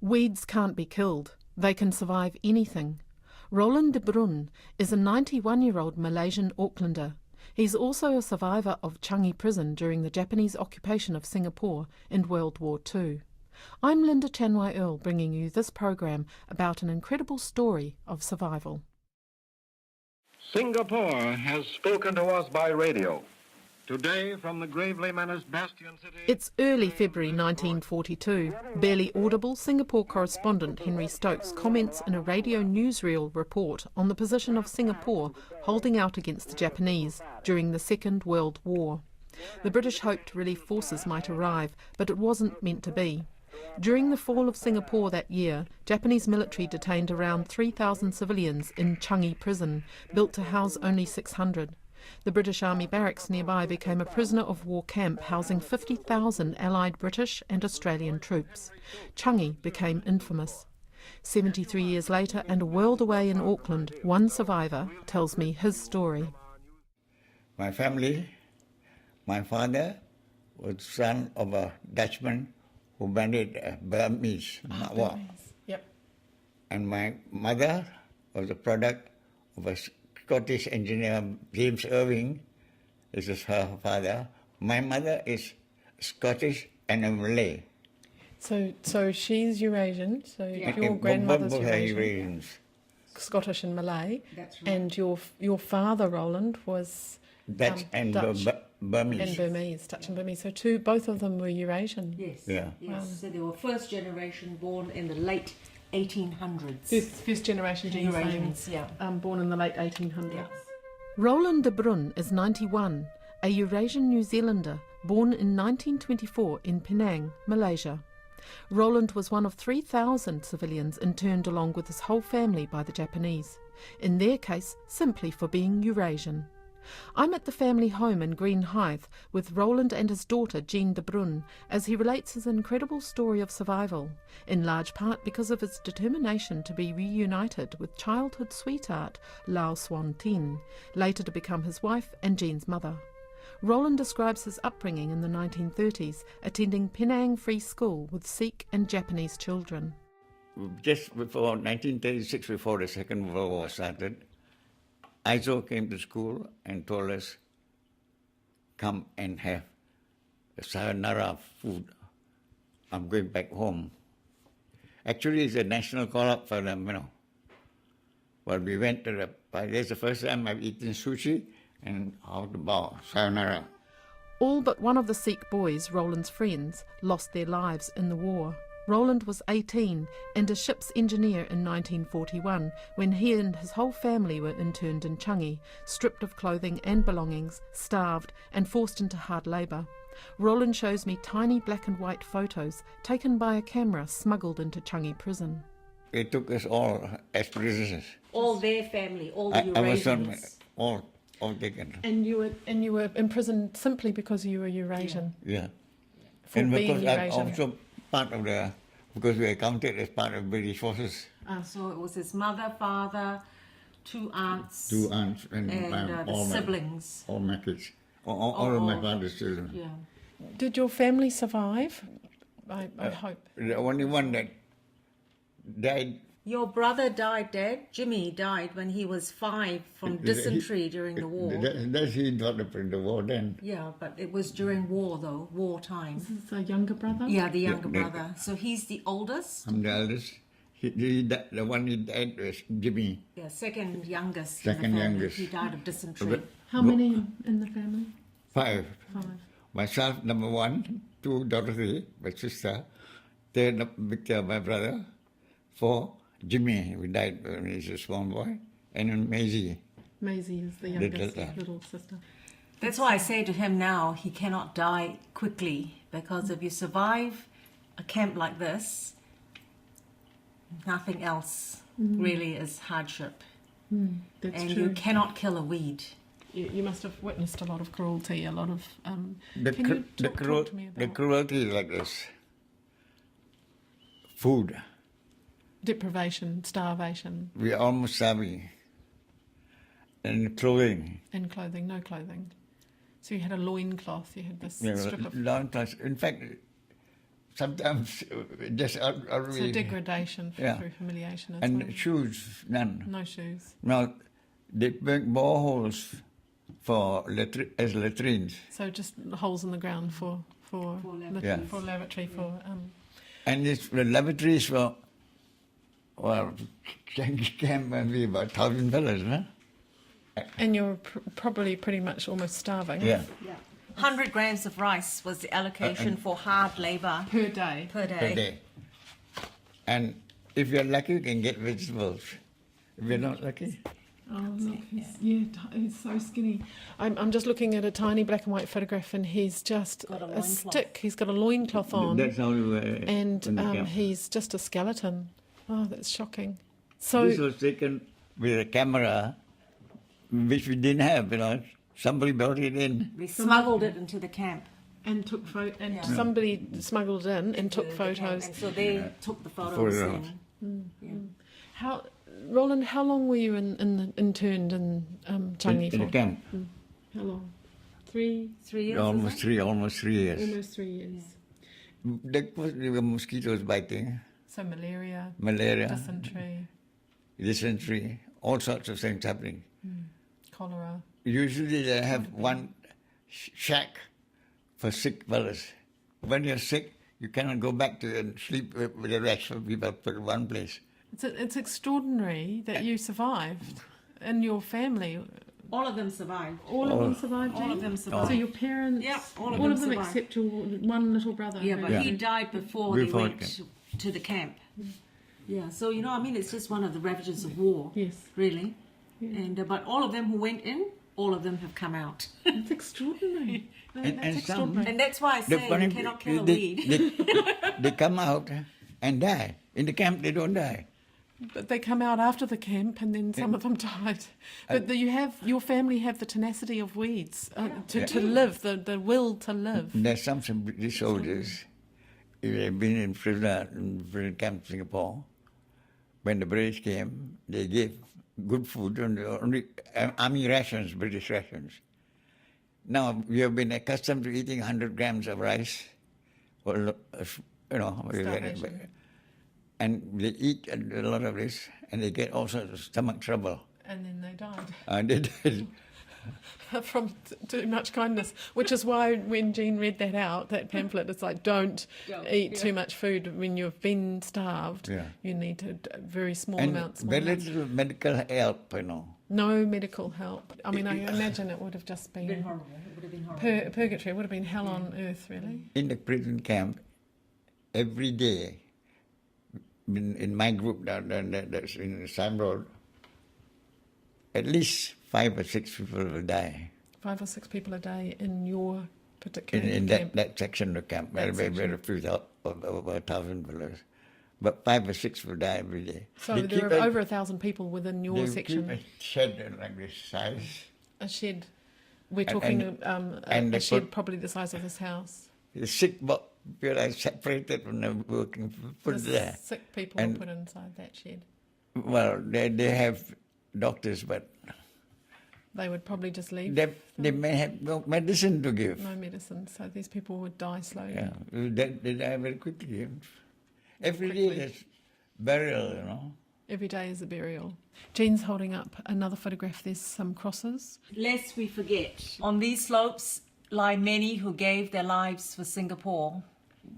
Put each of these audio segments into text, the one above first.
Weeds can't be killed. They can survive anything. Roland de Bruyne is a 91-year-old Malaysian Aucklander. He's also a survivor of Changi Prison during the Japanese occupation of Singapore in World War II. I'm Lynda Chanwai-Earle, bringing you this program about an incredible story of survival. Singapore has spoken to us by radio. Today, from the gravely menaced Bastion City... It's early February 1942. Barely audible, Singapore correspondent Henry Stokes comments in a radio newsreel report on the position of Singapore holding out against the Japanese during the Second World War. The British hoped relief forces might arrive, but it wasn't meant to be. During the fall of Singapore that year, Japanese military detained around 3,000 civilians in Changi Prison, built to house only 600. The British Army barracks nearby became a prisoner of war camp housing 50,000 Allied British and Australian troops. Changi became infamous. 73 years later and a world away in Auckland, one survivor tells me his story. My family, my father was son of a Dutchman who married a Burmese. Yep. And my mother was a product of a Scottish engineer, James Irving. This is her father. My mother is Scottish and a Malay. So she's Eurasian, so your grandmother's both Eurasian, Scottish and Malay. That's right. And your father, Roland, was Dutch and Dutch Burmese. and Burmese, Dutch and Burmese. So both of them were Eurasian. Yes. Yeah. Yes. So they were first generation born in the late 1800s. First generation Eurasians, yeah. Born in the late 1800s. Yes. Roland de Bruyne is 91, a Eurasian New Zealander born in 1924 in Penang, Malaysia. Roland was one of 3,000 civilians interned along with his whole family by the Japanese, in their case simply for being Eurasian. I'm at the family home in Green Hythe with Roland and his daughter Jean de Bruyne as he relates his incredible story of survival, in large part because of his determination to be reunited with childhood sweetheart Lau Swan Tin, later to become his wife and Jean's mother. Roland describes his upbringing in the 1930s, attending Penang Free School with Sikh and Japanese children. Just before 1936, before the Second World War started, ISO came to school and told us, come and have sayonara food. I'm going back home. Actually, it's a national call-up for them, Well, we went to that's the first time I've eaten sushi and out the bar, sayonara. All but one of the Sikh boys, Roland's friends, lost their lives in the war. Roland was 18 and a ship's engineer in 1941 when he and his whole family were interned in Changi, stripped of clothing and belongings, starved and forced into hard labour. Roland shows me tiny black and white photos taken by a camera smuggled into Changi Prison. They took us all as prisoners. All their family, all the I was Eurasians. all taken. And you were imprisoned simply because you were Eurasian. Yeah. For And being because I'm Eurasian. also part of because we are counted as part of British forces. So it was his mother, father, two aunts, Two aunts and the all siblings. all my kids. All of my father's children. Yeah. Did your family survive? I hope. The only one that died. Your brother died, Dad. Jimmy died when he was 5 from dysentery during the war. That's he not in the war then. Yeah, but it was during war though, wartime. Is this a younger brother? Yeah, the younger Yeah. brother. So he's the oldest. I'm the eldest. The one he died was Jimmy. Yeah, second youngest. Second in the family. youngest. He died of dysentery. How many in the family? 5. 5. Myself, number 1. 2, Dorothy, my sister. 3, Victor, my brother. 4, Jimmy, who died when he was a small boy. And then Maisie. Maisie is the youngest little sister. That's why I say to him now, he cannot die quickly, because if you survive a camp like this, nothing else really is hardship. That's And true. you cannot kill a weed. You must have witnessed a lot of cruelty, a lot of... The talk to me about cruelty is like this. Food. deprivation, starvation? We are almost starving. And clothing. And clothing, no clothing. So you had a loincloth, you had this strip of... Loincloth. In fact, sometimes just It's a degradation through humiliation as and well. shoes, none. No shoes. Now, they make boreholes for as latrines. So just holes in the ground for lavatory, And the lavatories for, Changi camp maybe about 1,000 fellas, no? And you're probably pretty much almost starving. Yeah. 100 grams of rice was the allocation for hard labour Per day. per Per day. day. And if you're lucky, you can get vegetables. If you're not lucky, Oh, look, he's so skinny. I'm just looking at a tiny black and white photograph, and he's just Got a a loincloth. stick. He's got a loincloth on, that's how we were and in the camp. he's just a skeleton. Oh, that's shocking. So, This was taken with a camera, which we didn't have, Somebody brought it in. We smuggled it into the camp. and somebody smuggled in and took The photos. camp, and so they took the photos. Photos. Roland, how long were you interned in Changi In the for? camp. How long? 3 years. Almost 3 years. Almost 3 years. That was the mosquitoes biting, So malaria, malaria, dysentery, all sorts of things happening. cholera. Usually they have one shack for sick fellas. When you're sick, you cannot go back to and sleep with the rest of people put in one place. It's extraordinary that you survived, and your family. All of them survived. All of them survived. All of them survived. So your parents. Yeah, all of all them of them survived. except your one little brother. Yeah, but he died before they Before went camp. to the camp. Yeah, so it's just one of the ravages of war. Yes. Really. And but all of them who went in, all of them have come out. It's extraordinary. And That's some- extraordinary. And that's why I say you cannot kill a weed. They come out and die. In the camp, they don't die. But they come out after the camp, and then some of them died. But your family have the tenacity of weeds to live, the will to live. There's some British soldiers who have been in prison camp in Singapore. When the British came, they gave good food, only army rations, British rations. Now, we have been accustomed to eating 100 grams of rice, Starvation. and they eat a lot of this, and they get all sorts of stomach trouble. And then they died. They died. From too much kindness, which is why when Jean read that pamphlet, it's like don't eat too much food when you've been starved. Yeah. You need to very small And amounts. very little medical help, No medical help. I mean, I imagine it would have just been horrible. It would have been horrible. purgatory. It would have been hell on earth, really. In the prison camp, every day, in my group that's in the Sam Road, at least 5 or 6 people will die 5 or 6 people a day in your particular in camp. that section of the camp. That Very few, over 1,000 fellows. But 5 or 6 will die every day. So They there keep are over 1,000 people within your they section. keep a shed like this size. A shed. We're And- talking and a they shed put- probably the size of this house. The sick people are separated from the working, put The there. sick people And- are put inside that shed. Well, they have doctors, but They would probably just leave. they may have no medicine to give. No medicine, so these people would die slowly. Yeah, they die very quickly. Every day there's burial, Every day is a burial. Jean's holding up another photograph. There's some crosses. Lest we forget, on these slopes lie many who gave their lives for Singapore.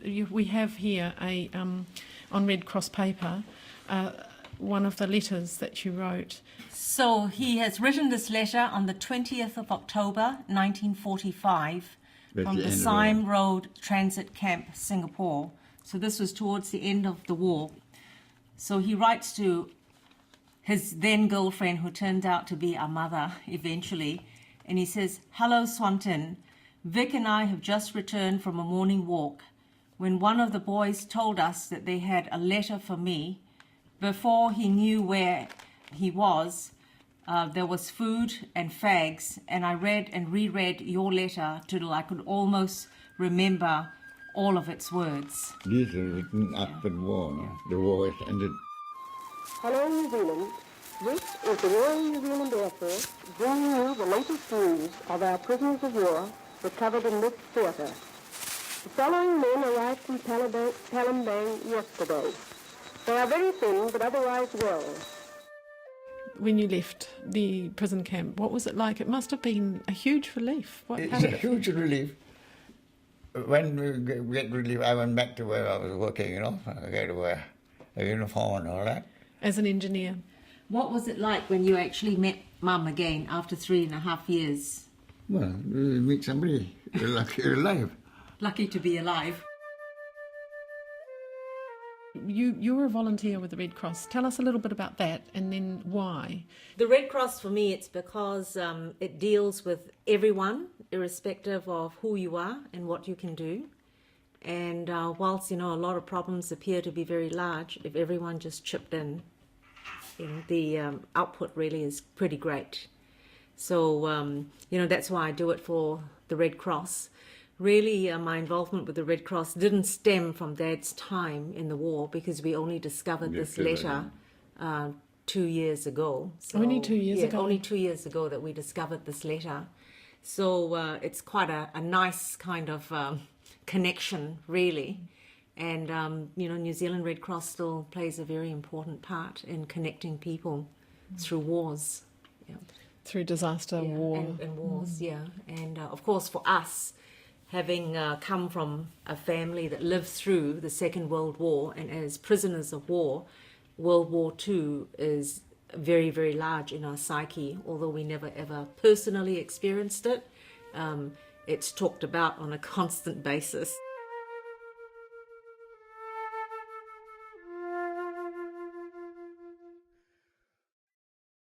We have here on red cross paper one of the letters that you wrote. So he has written this letter on the 20th of October, 1945, That's from the the end of the Sime Road Transit Camp, Singapore. So this was towards the end of the war. So he writes to his then girlfriend, who turned out to be our mother eventually, and he says, "Hello, Swanton. Vic and I have just returned from a morning walk when one of the boys told us that they had a letter for me. Before he knew where he was, there was food and fags, and I read and reread your letter till I could almost remember all of its words." These are written after the war. The war has ended. Hello, New Zealand. This is the Royal New Zealand Air Force bringing you the latest news of our prisoners of war recovered in this theatre. The following men arrived from Palembang yesterday. They are very thin, but otherwise well. When you left the prison camp, what was it like? It must have been a huge relief. It's a huge relief. When we get relief, I went back to where I was working, I get to wear a uniform and all that. As an engineer. What was it like when you actually met Mum again after 3.5 years? Well, you meet somebody, you're lucky you're alive. Lucky to be alive. You were a volunteer with the Red Cross. Tell us a little bit about that and then why. The Red Cross, for me, it's because it deals with everyone, irrespective of who you are and what you can do. And whilst, a lot of problems appear to be very large, if everyone just chipped in, the output really is pretty great. So, that's why I do it for the Red Cross. Really, my involvement with the Red Cross didn't stem from Dad's time in the war, because we only discovered this letter 2 years ago. So, only 2 years ago? Only 2 years ago that we discovered this letter. So it's quite a nice kind of connection, really. And, New Zealand Red Cross still plays a very important part in connecting people through wars. Yeah. Through disaster, war. And wars, yeah. And, of course, for us, having come from a family that lived through the Second World War, and as prisoners of war, World War II is very, very large in our psyche, although we never ever personally experienced it. It's talked about on a constant basis.